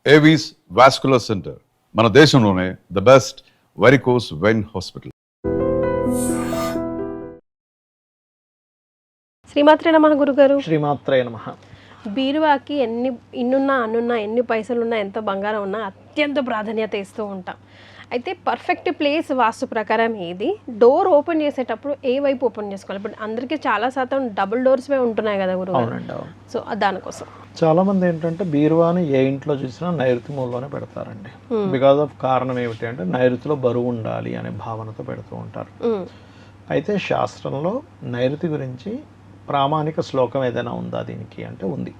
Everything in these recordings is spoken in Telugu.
ఏవీస్ వాస్కులర్ సెంటర్ మన దేశంలోనే the best varicose vein hospital. శ్రీమాత్రే నమః గురుగారు. శ్రీమాత్రే నమః. బీరువాకి ఇన్నున్నా అన్నున్నా ఎన్ని పైసలున్నా ఎంత బంగారం ఉన్నా అత్యంత ప్రాధాన్యత ఇస్తూ ఉంటాం. అయితే పర్ఫెక్ట్ ప్లేస్ వాస్తు ప్రకారం ఏది, డోర్ ఓపెన్ చేసేటప్పుడు ఏ వైపు ఓపెన్ చేసుకోవాలి? ఇప్పుడు అందరికీ చాలా శాతం డబుల్ డోర్స్వే ఉంటున్నాయి కదా గురుగారు. సో దానికోసం చాలా మంది ఏంటంటే బీరువాని ఏ ఇంట్లో చూసినా నైరుతి మూలలోనే పెడతారండి. బికాజ్ ఆఫ్ కారణం ఏమిటి అంటే నైరుతిలో బరువు ఉండాలి అనే భావనతో పెడుతూ ఉంటారు. అయితే శాస్త్రంలో నైరుతి గురించి ప్రామాణిక శ్లోకం ఏదైనా ఉందా దీనికి అంటే ఉంది.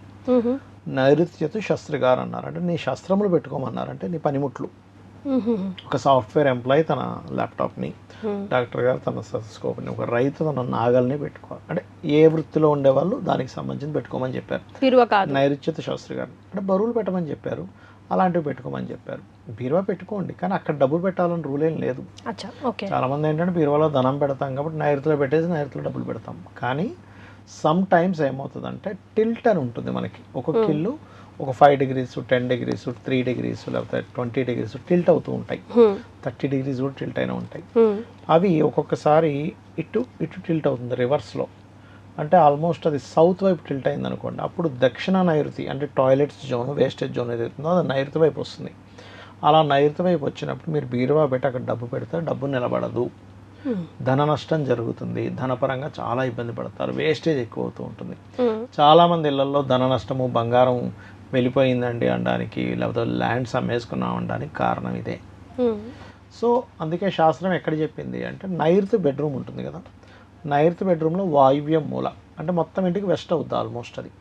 నైరుత్యతు శస్త్రగారు అన్నారు, అంటే నీ శస్త్రములు పెట్టుకోమన్నారంటే నీ పనిముట్లు. ఒక సాఫ్ట్వేర్ ఎంప్లాయీ తన ల్యాప్టాప్ని, డాక్టర్ గారు తన స్కోప్ని, ఒక రైతు తన నాగల్ని పెట్టుకోవాలి. అంటే ఏ వృత్తిలో ఉండేవాళ్ళు దానికి సంబంధించి పెట్టుకోమని చెప్పారు. నైరుత్యత శాస్త్రి గారు అంటే బరువులు పెట్టమని చెప్పారు, అలాంటివి పెట్టుకోమని చెప్పారు. బీరువా పెట్టుకోండి, కానీ అక్కడ డబ్బులు పెట్టాలని రూల్ ఏం లేదు. చాలా మంది ఏంటంటే బీరువాలో ధనం పెడతాం కాబట్టి నైరుతిలో పెట్టేసి నైరుతిలో డబ్బులు పెడతాం. కానీ సమ్ టైమ్స్ ఏమవుతుందంటే టిల్ట్ అని ఉంటుంది మనకి. ఒక్కొక్క ఇల్లు ఒక 5 degrees 10 degrees 3 degrees లేకపోతే 20 degrees టిల్ట్ అవుతూ ఉంటాయి. 30 degrees కూడా టిల్ట్ అయినా ఉంటాయి. అవి ఒక్కొక్కసారి ఇటు టిల్ట్ అవుతుంది రివర్స్లో. అంటే ఆల్మోస్ట్ అది సౌత్ వైపు టిల్ట్ అయింది అనుకోండి, అప్పుడు దక్షిణ నైరుతి అంటే టాయిలెట్స్ జోన్, వేస్టేజ్ జోన్ ఏదైతుందో అది నైరుతి వైపు వస్తుంది. అలా నైరుతి వైపు వచ్చినప్పుడు మీరు బీరువా పెట్టి అక్కడ డబ్బు పెడితే డబ్బు నిలబడదు, ధన నష్టం జరుగుతుంది, ధనపరంగా చాలా ఇబ్బంది పడతారు, వేస్టేజ్ ఎక్కువ అవుతూ ఉంటుంది. చాలా మంది ఇళ్లలో ధన నష్టము, బంగారం వెళ్ళిపోయిందండి అనడానికి, లేకపోతే ల్యాండ్స్ అమ్మేసుకున్నాం అనడానికి కారణం ఇదే. సో అందుకే శాస్త్రం ఎక్కడ చెప్పింది అంటే నైరుతి బెడ్రూమ్ ఉంటుంది కదా, నైరుతి బెడ్రూమ్లో వాయువ్యం మూల అంటే మొత్తం ఇంటికి వెస్ట్ అవుతుంది ఆల్మోస్ట్. అది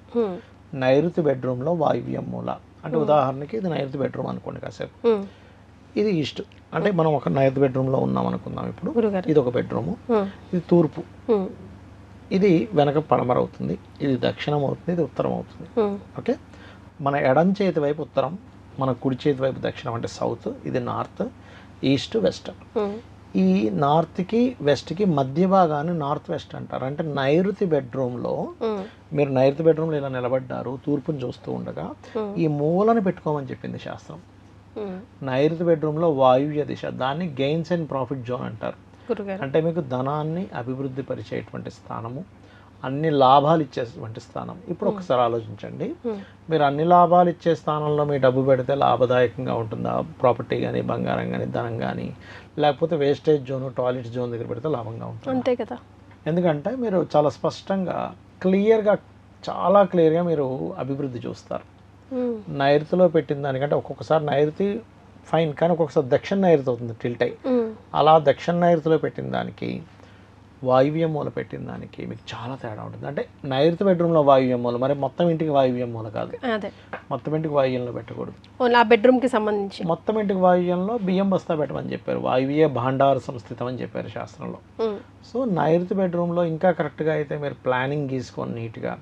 నైరుతి బెడ్రూమ్లో వాయువ్యం మూల అంటే ఉదాహరణకి ఇది నైరుతి బెడ్రూమ్ అనుకోండి కాసేపు, ఇది ఈస్ట్ అంటే మనం ఒక నైరుతి బెడ్రూమ్లో ఉన్నాం అనుకుందాం. ఇప్పుడు ఇది ఒక బెడ్రూము, ఇది తూర్పు, ఇది వెనక పడమర అవుతుంది, ఇది దక్షిణం అవుతుంది, ఇది ఉత్తరం అవుతుంది. ఓకే, మన ఎడం చేతి వైపు ఉత్తరం, మన కుడి చేతి వైపు దక్షిణం అంటే సౌత్, ఇది నార్త్, ఈస్ట్, వెస్ట్. ఈ నార్త్కి వెస్ట్కి మధ్య భాగాన్ని నార్త్ వెస్ట్ అంటారు. అంటే నైరుతి బెడ్రూమ్లో మీరు నైరుతి బెడ్రూమ్లో ఇలా నిలబడ్డారు, తూర్పుని చూస్తూ ఉండగా ఈ మూలని పెట్టుకోమని చెప్పింది శాస్త్రం. నైరుతి బెడ్రూమ్లో వాయువ్య దిశ, దాన్ని గెయిన్స్ అండ్ ప్రాఫిట్ జోన్ అంటారు. అంటే మీకు ధనాన్ని అభివృద్ధి పరిచేటువంటి స్థానము, అన్ని లాభాలు ఇచ్చేటువంటి స్థానం. ఇప్పుడు ఒకసారి ఆలోచించండి, మీరు అన్ని లాభాలు ఇచ్చే స్థానంలో మీ డబ్బు పెడితే లాభదాయకంగా ఉంటుందా? ప్రాపర్టీ కానీ, బంగారం కానీ, ధనం కానీ, లేకపోతే వేస్టేజ్ జోన్, టాయిలెట్ జోన్ దగ్గర పెడితే లాభంగా ఉంటుంది. అంతే కదా. ఎందుకంటే మీరు చాలా స్పష్టంగా చాలా క్లియర్గా మీరు అభివృద్ధి చూస్తారు. నైరుతిలో పెట్టిన దానికంటే ఒక్కొక్కసారి నైరుతి ఫైన్, కానీ ఒక్కొక్కసారి దక్షిణ నైరుతి అవుతుంది టిల్ట్ అయి. అలా దక్షిణ నైరుతిలో పెట్టిన దానికి, వాయువ్యం మూల పెట్టిన దానికి మీకు చాలా తేడా ఉంటుంది. అంటే నైరుతి బెడ్రూమ్లో వాయువ్యం మూల, మరి మొత్తం ఇంటికి వాయువ్యం మూల కాదు, మొత్తం ఇంటికి వాయువ్యంలో పెట్టకూడదు. బెడ్రూమ్కి సంబంధించి మొత్తం ఇంటికి వాయువ్యంలో బియ్యం బస్తా పెట్టమని చెప్పారు, వాయువ్య భాండార సంస్థితం అని చెప్పారు శాస్త్రంలో. సో నైరుతి బెడ్రూమ్లో ఇంకా కరెక్ట్గా అయితే మీరు ప్లానింగ్ గీసుకొని నీట్గా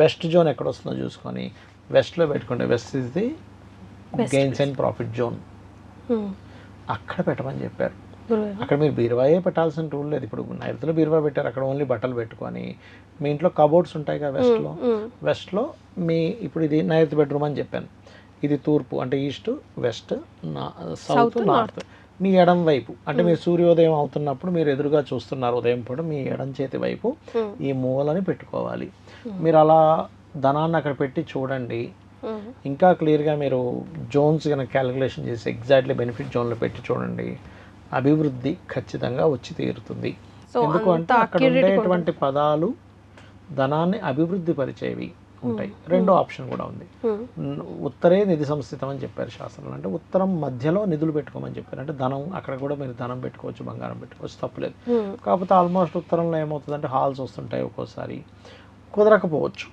వెస్ట్ జోన్ ఎక్కడ వస్తుందో చూసుకొని వెస్ట్లో పెట్టుకుంటే, west is the gains and profit zone, అక్కడ పెట్టమని చెప్పారు. అక్కడ మీరు బీరువాయే పెట్టాల్సిన రూల్ లేదు. ఇప్పుడు నైరుతిలో బీరువా పెట్టారు, అక్కడ ఓన్లీ బట్టలు పెట్టుకొని మీ ఇంట్లో కబోర్డ్స్ ఉంటాయి కదా వెస్ట్లో మీ, ఇప్పుడు ఇది నైరుతి బెడ్రూమ్ అని చెప్పాను, ఇది తూర్పు అంటే ఈస్ట్, వెస్ట్, సౌత్, నార్త్. మీ ఎడం వైపు అంటే మీరు సూర్యోదయం అవుతున్నప్పుడు మీరు ఎదురుగా చూస్తున్నారు ఉదయం పూట, మీ ఎడం చేతి వైపు ఈ మూలని పెట్టుకోవాలి. మీరు అలా ధనాన్ని అక్కడ పెట్టి చూడండి, ఇంకా క్లియర్గా మీరు జోన్స్ కనుక క్యాలిక్యులేషన్ చేసి ఎగ్జాక్ట్లీ బెనిఫిట్ జోన్లో పెట్టి చూడండి, అభివృద్ధి ఖచ్చితంగా వచ్చి తీరుతుంది. ఎందుకంటే అక్కడ ఉండేటువంటి పదాలు ధనాన్ని అభివృద్ధి పరిచేవి ఉంటాయి. రెండో ఆప్షన్ కూడా ఉంది, ఉత్తరే నిధి సంస్థితం అని చెప్పారు శాస్త్రంలో. అంటే ఉత్తరం మధ్యలో నిధులు పెట్టుకోమని చెప్పారు. అంటే ధనం, అక్కడ కూడా మీరు ధనం పెట్టుకోవచ్చు, బంగారం పెట్టుకోవచ్చు, తప్పులేదు. కాకపోతే ఆల్మోస్ట్ ఉత్తరంలో ఏమవుతుందంటే హాల్స్ వస్తుంటాయి, ఒక్కోసారి కుదరకపోవచ్చు.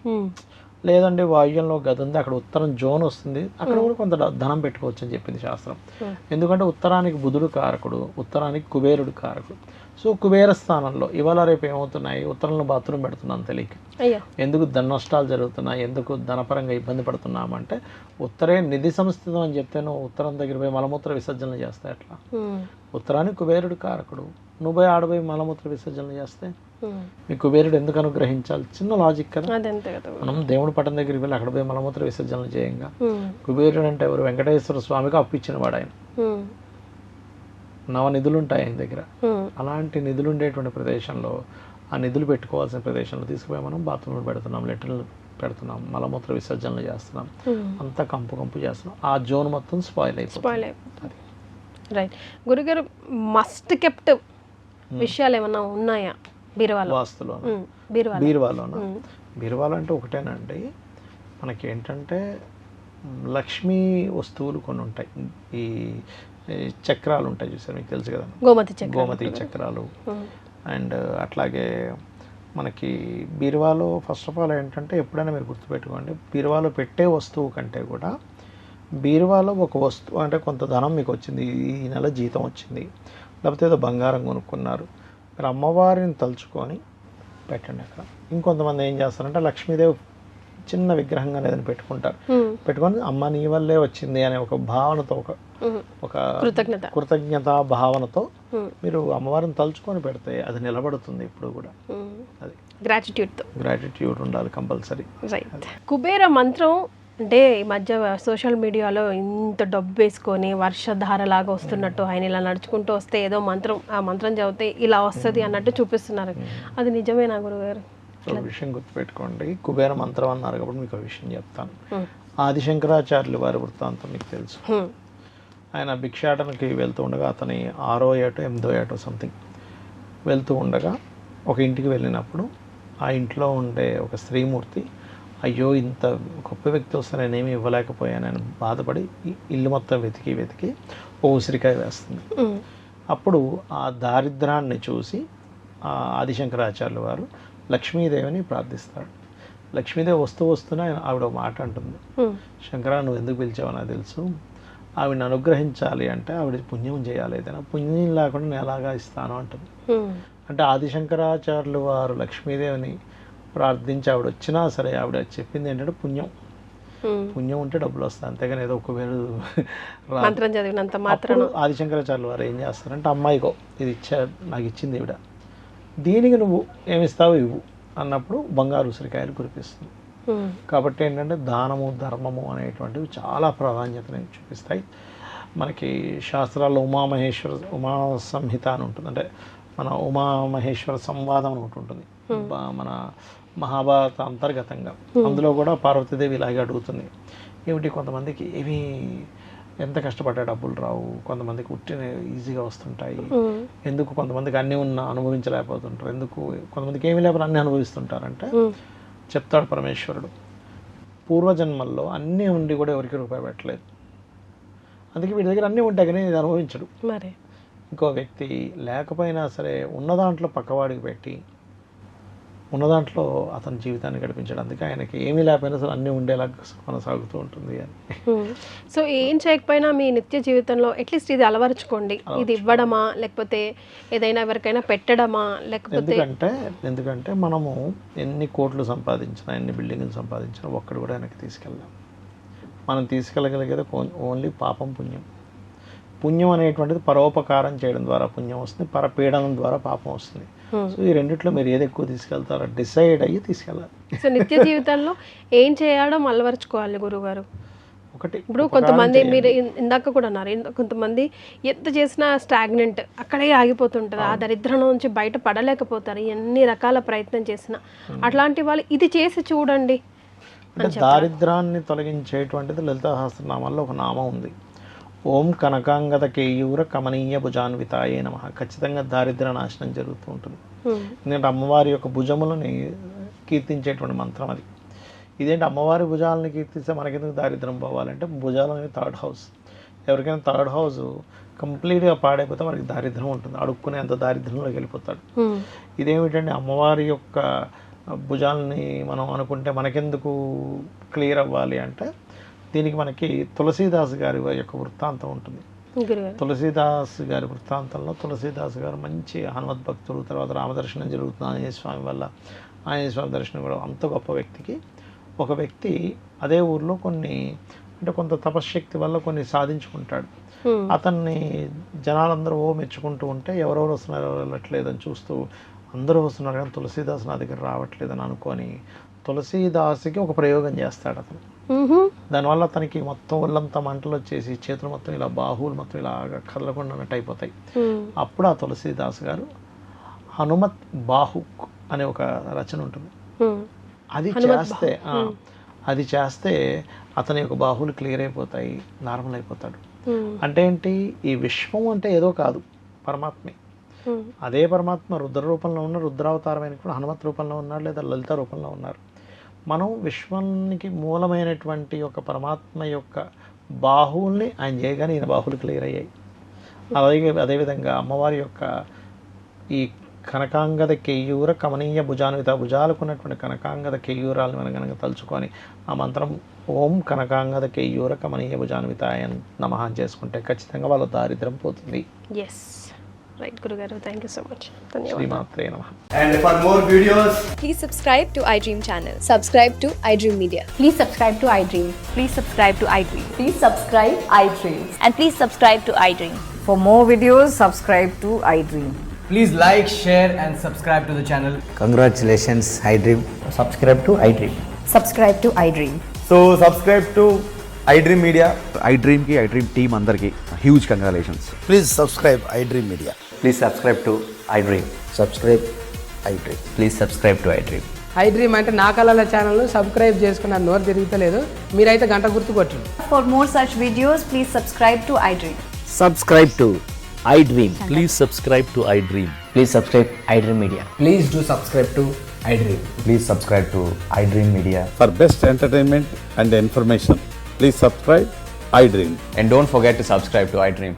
లేదండి వాయువ్యంలో గది ఉంది, అక్కడ ఉత్తరం జోన్ వస్తుంది, అక్కడ కూడా కొంత ధనం పెట్టుకోవచ్చు అని చెప్పింది శాస్త్రం. ఎందుకంటే ఉత్తరానికి బుధుడు కారకుడు, ఉత్తరానికి కుబేరుడు కారకుడు. సో కుబేర స్థానంలో ఇవాళ రేపు ఏమవుతున్నాయి, ఉత్తరంలో బాత్రూమ్ పెడుతున్నాం తెలియక, ఎందుకు ధన నష్టాలు జరుగుతున్నాయి, ఎందుకు ధనపరంగా ఇబ్బంది పడుతున్నామంటే ఉత్తరే నిధి సంస్థితం అని చెప్తే నువ్వు ఉత్తరం దగ్గర పోయి మలమూత్ర విసర్జన చేస్తాయి. అట్లా ఉత్తరానికి కుబేరుడు కారకుడు, నువ్వు పోయి ఆడపోయి మలమూత్ర విసర్జన చేస్తే మీ కుబేరుడు ఎందుకు అనుగ్రహించాలి? చిన్న లాజిక్ కదా. అదంతే కదా. మనం దేవుడి పట్టం దగ్గరికి వెళ్ళి అక్కడ పోయి మలమూత్ర విసర్జనలు చేయంగా. కుబేరుడు అంటే ఎవరు? వెంకటేశ్వర స్వామికి అప్పిచ్చిన వాడు ఆయన. నిధులు ఉంటాయి ఆయన దగ్గర. అలాంటి నిధులు ఉండేటువంటి ప్రదేశంలో, ఆ నిధులు పెట్టుకోవాల్సిన ప్రదేశంలో తీసుకుపోయి మనం బాత్రూమ్లు పెడుతున్నాం, లెటర్లు పెడుతున్నాం, మలమూత్ర విసర్జనలు చేస్తున్నాం, అంతా కంపు చేస్తున్నాం. ఆ జోన్ మొత్తం స్పాయిల్ అయిపోతుంది. రైట్. గురుగారు, మస్ట్ కెప్ట్ విషయాలు ఏమన్నా ఉన్నాయా బీరువాలో? వాస్తులోన బీరువాలో అంటే ఒకటేనండి, మనకి ఏంటంటే లక్ష్మీ వస్తువులు కొన్ని ఉంటాయి. ఈ చక్రాలు ఉంటాయి చూసారు, మీకు తెలుసు కదా, గోమతి చక్రాలు. అండ్ అట్లాగే మనకి బీరువాలో ఫస్ట్ ఆఫ్ ఆల్ ఏంటంటే, ఎప్పుడైనా మీరు గుర్తుపెట్టుకోండి, బీరువాలో పెట్టే వస్తువు కంటే కూడా బీరువాలో ఒక వస్తువు అంటే కొంత ధనం మీకు వచ్చింది, ఈ నెల జీతం వచ్చింది, లేకపోతే ఏదో బంగారం కొనుక్కున్నారు, మీరు అమ్మవారిని తలుచుకొని పెట్టండి అక్కడ. ఇంకొంతమంది ఏం చేస్తారంటే లక్ష్మీదేవి చిన్న విగ్రహంగా ఏదైనా పెట్టుకుంటారు, పెట్టుకొని అమ్మ నీ వల్లే వచ్చింది అనే ఒక భావనతో, ఒక కృతజ్ఞత భావనతో మీరు అమ్మవారిని తలుచుకొని పెడితే అది నిలబడుతుంది ఇప్పుడు కూడా. అది గ్రాటిట్యూడ్ ఉండాలి కంపల్సరీ. కుబేర మంత్రం అంటే ఈ మధ్య సోషల్ మీడియాలో ఇంత డబ్బు వేసుకొని వర్షధారలాగా వస్తున్నట్టు, ఆయన ఇలా నడుచుకుంటూ వస్తే ఏదో మంత్రం, ఆ మంత్రం చదివితే ఇలా వస్తుంది అన్నట్టు చూపిస్తున్నారు. అది నిజమేనా గురుగారు? ఒక విషయం గుర్తుపెట్టుకోండి, కుబేర మంత్రం అన్నారు కాబట్టి మీకు ఒక విషయం చెప్తాను. ఆదిశంకరాచార్యులు వారి వృత్తాంతం మీకు తెలుసు. ఆయన భిక్షాటనకి వెళ్తూ ఉండగా, అతని 6వ ఏటో 8వ ఏటో సంథింగ్ వెళ్తూ ఉండగా ఒక ఇంటికి వెళ్ళినప్పుడు ఆ ఇంట్లో ఉండే ఒక స్త్రీమూర్తి, అయ్యో ఇంత గొప్ప వ్యక్తి వస్తే నేనేమి ఇవ్వలేకపోయాను అని బాధపడి ఇల్లు మొత్తం వెతికి ఓ ఉసిరికాయ వేస్తుంది. అప్పుడు ఆ దారిద్రాన్ని చూసి ఆ ఆదిశంకరాచార్యులు వారు లక్ష్మీదేవిని ప్రార్థిస్తాడు. లక్ష్మీదేవి వస్తూనే ఆవిడ ఒక మాట అంటుంది, శంకరా నువ్వు ఎందుకు పిలిచావో నాకు తెలుసు, ఆవిడని అనుగ్రహించాలి అంటే ఆవిడ పుణ్యం చేయాలి, ఏదైనా పుణ్యం లేకుండా నేను ఎలాగా ఇస్తాను అంటుంది. అంటే ఆదిశంకరాచార్యులు వారు లక్ష్మీదేవిని ప్రార్థించి ఆవిడ వచ్చినా సరే ఆవిడ చెప్పింది ఏంటంటే పుణ్యం ఉంటే డబ్బులు వస్తాయి, అంతేగాని ఏదో ఒక వేరు ఆదిశంకరాచార్యులు వారు ఏం చేస్తారంటే, అమ్మాయికో ఇది నాకు ఇచ్చింది ఈవిడ, దీనికి నువ్వు ఏమిస్తావు ఇవ్వు అన్నప్పుడు బంగారు ఉసిరికాయలు కురిపిస్తుంది. కాబట్టి ఏంటంటే దానము ధర్మము అనేటువంటివి చాలా ప్రాధాన్యతని చూపిస్తాయి. మనకి శాస్త్రాల్లో ఉమా సంహిత అని ఉంటుంది, అంటే మన ఉమామహేశ్వర సంవాదం అని ఒకటి ఉంటుంది మన మహాభారత అంతర్గతంగా. అందులో కూడా పార్వతీదేవి ఇలాగే అడుగుతుంది, ఏమిటి కొంతమందికి ఏమి ఎంత కష్టపడ్డా డబ్బులు రావు, కొంతమందికి ఉట్టిన ఈజీగా వస్తుంటాయి, ఎందుకు కొంతమందికి అన్నీ అనుభవించలేకపోతుంటారు, ఎందుకు కొంతమందికి ఏమీ లేకపోతే అన్నీ అనుభవిస్తుంటారంటే చెప్తాడు పరమేశ్వరుడు, పూర్వజన్మల్లో అన్నీ ఉండి కూడా ఎవరికి రూపాయి పెట్టలేదు, అందుకే వీడి దగ్గర అన్నీ ఉంటాయి కానీ ఇది అనుభవించడు. ఇంకో వ్యక్తి లేకపోయినా సరే ఉన్న దాంట్లో పక్కవాడికి పెట్టి ఉన్న దాంట్లో అతని జీవితాన్ని గడిపించాడు, అందుకే ఆయనకి ఏమీ లేకపోయినా సరే అన్నీ ఉండేలా కొనసాగుతూ ఉంటుంది అని. సో ఏం చేయకపోయినా మీ నిత్య జీవితంలో అట్లీస్ట్ ఇది అలవరుచుకోండి, ఇది ఇవ్వడమా లేకపోతే ఏదైనా ఎవరికైనా పెట్టడమా, లేకపోతే ఎందుకంటే మనము ఎన్ని కోట్లు సంపాదించినా ఎన్ని బిల్డింగ్లు సంపాదించినా ఒక్కడు కూడా వెనక్కి తీసుకెళ్ళాం. మనం తీసుకెళ్ళగలిగేది ఓన్లీ పాపం పుణ్యం. పుణ్యం అనేటువంటిది పరోపకారం చేయడం ద్వారా పుణ్యం వస్తుంది, పరపీడనం ద్వారా పాపం వస్తుంది. సో ఈ రెండిట్లో మీరు ఏది ఎక్కువ తీసుకెళ్తారో డిసైడ్ అయ్యి తీసుకెళ్ళాలి. సో నిత్య జీవితంలో ఏం చేయడం అలవరుచుకోవాలి గురుగారు? ఒకటి, ఇప్పుడు కొంతమంది మీరు ఇందాక కూడా అన్నారు, కొంతమంది ఎంత చేసినా స్టాగ్నెంట్ అక్కడే ఆగిపోతుంటారు, ఆ దరిద్రం నుంచి బయట పడలేకపోతారు ఎన్ని రకాల ప్రయత్నం చేసినా. అట్లాంటి వాళ్ళు ఇది చేసి చూడండి. అంటే దారిద్రాన్ని తొలగించేటువంటిది లలితా సహస్రనామాల్లో ఒక నామం ఉంది, ఓం కనకాంగద కేయూర కమనీయ భుజాన్వితాయే నమః. ఖచ్చితంగా దారిద్ర నాశనం జరుగుతూ ఉంటుంది. ఎందుకంటే అమ్మవారి యొక్క భుజములని కీర్తించేటువంటి మంత్రం అది. ఇదేంటి అమ్మవారి భుజాలను కీర్తిస్తే మనకెందుకు దారిద్రం పోవాలంటే, భుజాలు అనేది 3rd హౌస్. ఎవరికైనా 3rd హౌస్ కంప్లీట్గా పాడైపోతే మనకి దారిద్రం ఉంటుంది, అడుక్కునే అంత దారిద్రంలోకి వెళ్ళిపోతాడు. ఇదేమిటంటే అమ్మవారి యొక్క భుజాలని మనం అనుకుంటే మనకెందుకు క్లియర్ అవ్వాలి అంటే, దీనికి మనకి తులసీదాస్ గారి యొక్క వృత్తాంతం ఉంటుంది. తులసీదాస్ గారి వృత్తాంతంలో తులసీదాస్ గారు మంచి హనుమత్ భక్తులు, తర్వాత రామదర్శనం జరుగుతుంది ఆంజనేయ స్వామి వల్ల, ఆంజనేయ స్వామి దర్శనం కూడా. అంత గొప్ప వ్యక్తికి ఒక వ్యక్తి అదే ఊర్లో కొన్ని అంటే కొంత తపశ్శక్తి వల్ల కొన్ని సాధించుకుంటాడు. అతన్ని జనాలందరూ మెచ్చుకుంటూ ఉంటే ఎవరెవరు వస్తున్నారు ఎవరు వెళ్ళట్లేదని చూస్తూ అందరూ వస్తున్నారు కానీ తులసీదాస్ నా దగ్గర రావట్లేదని అనుకొని తులసీదాస్కి ఒక ప్రయోగం చేస్తాడు అతను. దానివల్ల అతనికి మొత్తం ఒళ్ళంతా మంటలు వచ్చేసి చేతులు మొత్తం ఇలా బాహువులు మొత్తం ఇలా కదలకుండా అన్నట్టు అయిపోతాయి. అప్పుడు ఆ తులసీదాస్ గారు హనుమత్ బాహుక్ అనే ఒక రచన ఉంటుంది. అది చేస్తే అతని యొక్క బాహువులు క్లియర్ అయిపోతాయి, నార్మల్ అయిపోతాడు. అంటే ఏంటి, ఈ విశ్వం అంటే ఏదో కాదు, పరమాత్మే. అదే పరమాత్మ రుద్ర రూపంలో ఉన్న రుద్రావతారమైన కూడా హనుమత్ రూపంలో ఉన్నారు, లేదా లలిత రూపంలో ఉన్నారు. మనం విశ్వానికి మూలమైనటువంటి ఒక పరమాత్మ యొక్క బాహువుల్ని ఆయన చేయగానే ఈయన బాహువులు క్లియర్ అయ్యాయి. అదేవిధంగా అమ్మవారి యొక్క ఈ కనకాంగద కేయూర కమనీయ భుజాన్విత, భుజాలకు ఉన్నటువంటి కనకాంగద కేయూరాలను మనం కనుక తలుచుకొని ఆ మంత్రం ఓం కనకాంగద కేయూర కమనీయ భుజాన్వితాయ నమః చేసుకుంటే ఖచ్చితంగా వాళ్ళ దారిద్ర్యం పోతుంది. ఎస్ రైట్ గురుగారు, థ్యాంక్ యూ సో మచ్. ధన్యవాదాలు. శ్రీమాత్రే నమః. And for more videos, Please subscribe to iDream channel. Subscribe to iDream Media. Please subscribe to iDream. Please subscribe to iDream. Please subscribe iDream. And please subscribe to iDream. For more videos, subscribe to iDream. please like, share and subscribe to the channel. Congratulations, iDream. Subscribe to iDream. Subscribe to iDream. So subscribe to iDream Media. iDream की iDream team अंदर की huge congratulations. Please subscribe iDream Media. Please subscribe to iDream. Subscribe iDream. Please subscribe to iDream. iDream అంటే నా కళల ఛానల్ను సబ్స్క్రైబ్ చేసుకున్న నోరు తిరుగుతలేదు, మీరైతే గంట గుర్తు కొట్టండి. For more such videos, please subscribe to iDream. Subscribe to iDream. Please subscribe to iDream. Please subscribe iDream Media. Please do subscribe to iDream. Please subscribe to iDream Media. For best entertainment and information, please subscribe iDream. And don't forget to subscribe to iDream.